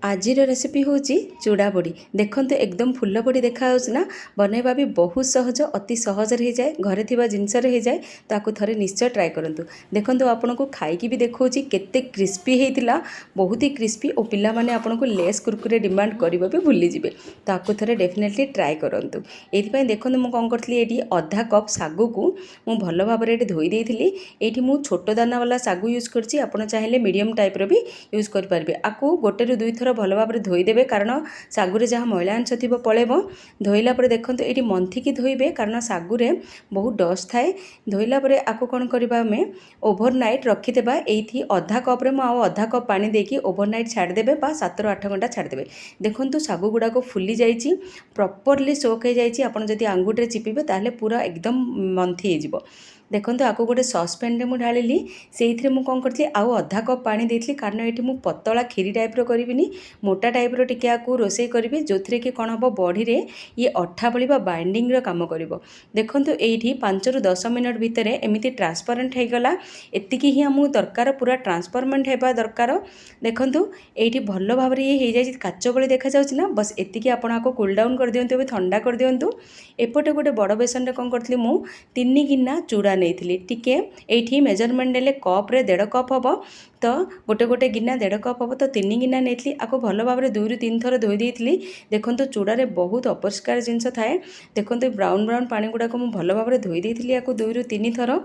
आजिर recipe हूँ चूड़ा बड़ी। देखते एकदम फुल बड़ी देखा ना, बनैबा भी बहुत सहज, अति सहज हो जाए, घरे थिबा जिनस हो जाए। ताकू थरे निश्चय ट्राए करंतु। देखंतु आपन को खाई भी देखो केते क्रिस्पी होता, बहुत ही क्रिस्पी। और पिला माने आपन को लेस कुरकुरे डिमांड करबा भी भूली जिवे। ताकू थरे डेफिनेटली ट्राए करंतु। एथि देखंतु मु कोन करथली, एठी आधा कप सागु को मु भलो भाबरे एठी धोई देइथिली। एठी मु छोट दाना वाला सागु यूज करछि, आपन चाहिले मीडियम टाइप रो भी यूज कर पारबे। आकू गोटे रु दुई थर भल भाव धोईदेवे, कारण सागुरे जहाँ मैला अंश थी पलैब। धोइला देखो ये मंथिकी धोइबे, कारण सागुरे बहुत डस्ट थाए। धोइला आपको कौन करवा, आम ओभरनाइट रखीदेवा। ये अधा कप्रे अधा कप पानी देकी ओभरनाइट छाड़देवे, 7 ରୁ 8 घंटा छाड़देवे। देखो सागु गुड़ाक फुली जाइए, प्रॉपर्ली सोक हो जाइए। आपड़ जब आंगुठे चिपिबे ताहले पूरा एकदम मंथी हो। देखो आपको गोटे ससपैन रे मु ढालिली, से मुझे कौन करी आउ अधा कप पानी देती, कारण ये मुझे पतला खीरी टाइप रो करिविनी, मोटा टाइप रो टिके आकु रोसई करी, जो थी कि कौन हम बड़ी रे ये अठा भली बाइंडिंग रो काम करिवो। देखंतु एठी 5 ରୁ 10 मिनट भितर एमिति ट्रांसपेरेंट हो गला। एतिकी ही हमू दरकार, पूरा ट्रांसफॉर्मेंट हेबा दरकार। देखंतु एठी भल्लो भाबरे ये हो जाय, काचो बळे देखा जाउछि ना। बस एतिकी आपण आको कूल डाउन कर दियंतु, एबे ठंडा कर दियंतु। एपटे गोटे बड़ बेसन रे कौन करथली, मु 3 गिना चूड़ा नेइथिली। टिके एठी मेजरमेंट नेले कप रे 1.5 कप हबो, तो गोटे गोटे गिना 1.5 कप हम, तो 3 गिना नहीं। आपको भल भाव 2 ରୁ 3 थर धोई देती। देखो चूड़ारे बहुत अपरिष्कार जिनस थाए। देखो ब्राउन ब्राउन पानी गुड़ाक मुझे भल भाव धोई देती, 2 ରୁ 3 थर।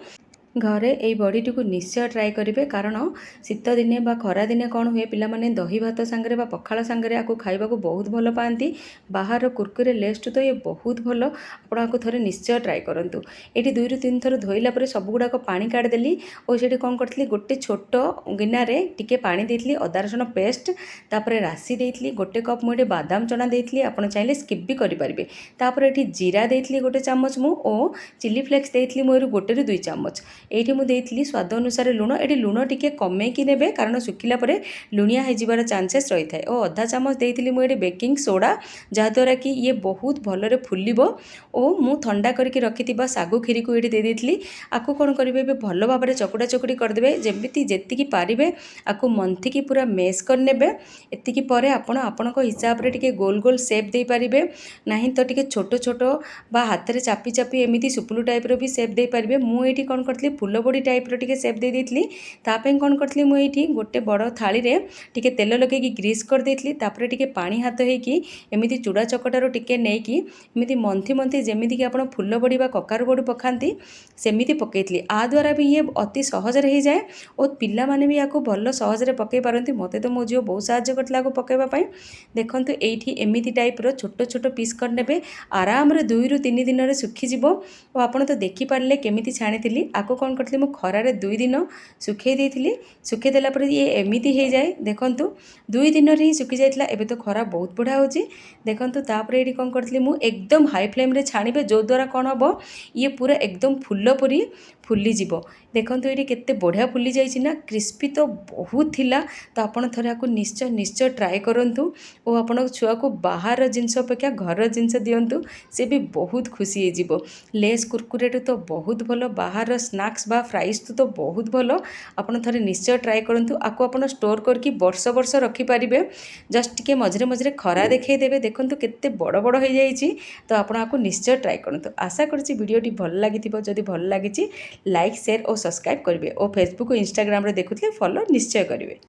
घरे ये बड़ीटी को निश्चय ट्राए करेंगे, कारण शीत दिने बा खरा दिने कौन हुए, पिला माने दही भात सांगरे बा पखाल सांगरे आपको खाइबा को बहुत भल पाती। बाहर कुरकुरे लेस्ट तो ये बहुत भल, आपको थोड़े निश्चय ट्राए करूँ। ये 2 ରୁ 3 थर धोइला सब गुड़ाक पानी काढ़देली, और से कौन करी गोटे छोट गिनारे टिके पानी देती, अदा रसुण पेस्ट, तापर राशि देती, गोटे कप मुझे बादाम चना देती, आप चाहिए स्किप भी करेंगे। तापर ये जीरा देती गोटे चामच मु, और चिली फ्लेक्स देती मुझे 1 ରୁ 2 चामच। ये मुझे स्वाद अनुसार लुण, ये लुण टिके कमेकी नेबे, कारण सुखिला परे लुणिया हो जिबार चांसेस रही है। और अधा चामच देती मुझे बेकिंग सोडा, जहाद्वारा कि ये बहुत भलरे फुलिबो। और मु ठंडा करके रखी सागु खीरी को ये देती। आपको कौन करेंगे, भल भाव में चकुड़ा चकुड़ी करदे, जमी जी पारे आपको मंथिकी पूरा मेस करने। एतिकी परे आपण हिसाब रे टिके गोल गोल सेप दे पारिबे, नहीं तो टिके छोट छोट बा हाथ रे चापी चापी एमिति सुपुलु टाइप रो भी सेप दे पारिबे। मु एठी कौन करथली, फुल बड़ी टाइप रो टिके सेप दे देथली। तापे कौन करथली, मु एठी गोटे बड़ थाली रे टिके तेल लगे ग्रीस कर देथली। तापरे टिके पानी हाथ हेकी एमिति चूड़ा चकटारो टिके नेकी एमिति मंथी मंथी, जेमिति कि आपण फुल बड़ी बा कखारु बड़ी पकांती, सेमिति पकेइथली। आ द्वारा भी ये अति सहज रे हो जाए, और पिला माने भी याको भल सहज रे पकई पारंती। मते तो मो झियो बहुत साहाय्य करतला को पकेइबा पई। देखंतु एठी एमिति टाइप रो छोट छोट पीस कर नेबे, आराम रे 2 ରୁ 3 दिन रे सुखी जिवो। और आपण तो देखि पारले केमिति छाणीथिली। आको कौन करथली, मु खरारे 2 दिन सुखई देइथिली। सुखई देला पर ये एमिति हो जाए। देखंतु 2 दिन रे ही सुखी जाइतला। एबे तो खरा बहुत बढ़िया होची। देखंतु तापर एठी कौन करथली, मु एकदम हाई फ्लेम रे छाणीबे, जो द्वारा कौन हबो, ये पूरा एकदम फुल पुरी फुली जिवो। देखंतु ये केते बढ़िया फुली जाइछि ना, क्रिस्पी तो बहुत थिला। तो आपण थरे आको निश्चय निश्चय ट्राए करंतु, और आपण छुआ को बाहर जिनस अपेक्षा घर जिनस दियंतु, से भी बहुत खुशी हो जिवो। लेस कुरकुरे तो बहुत भल, बाहर स्नैक्स बा फ्राइज तो बहुत भल। आपण थरे निश्चय ट्राए करंतु। आको आपण स्टोर करके वर्ष वर्ष रखी पारिबे। जस्ट टिके मझरे मझरे खरा देखै देबे। देखंतु केते बड़ बड़ हो जाइछि। तो आपण आको निश्चय ट्राए करंतु। आशा करछि वीडियोटी भल लागिथिबो। जदि भल लागिछि लाइक शेयर और सब्सक्राइब करेंगे, और फेसबुक और इंस्टाग्राम रे देखुथिले फॉलो निश्चय करेंगे।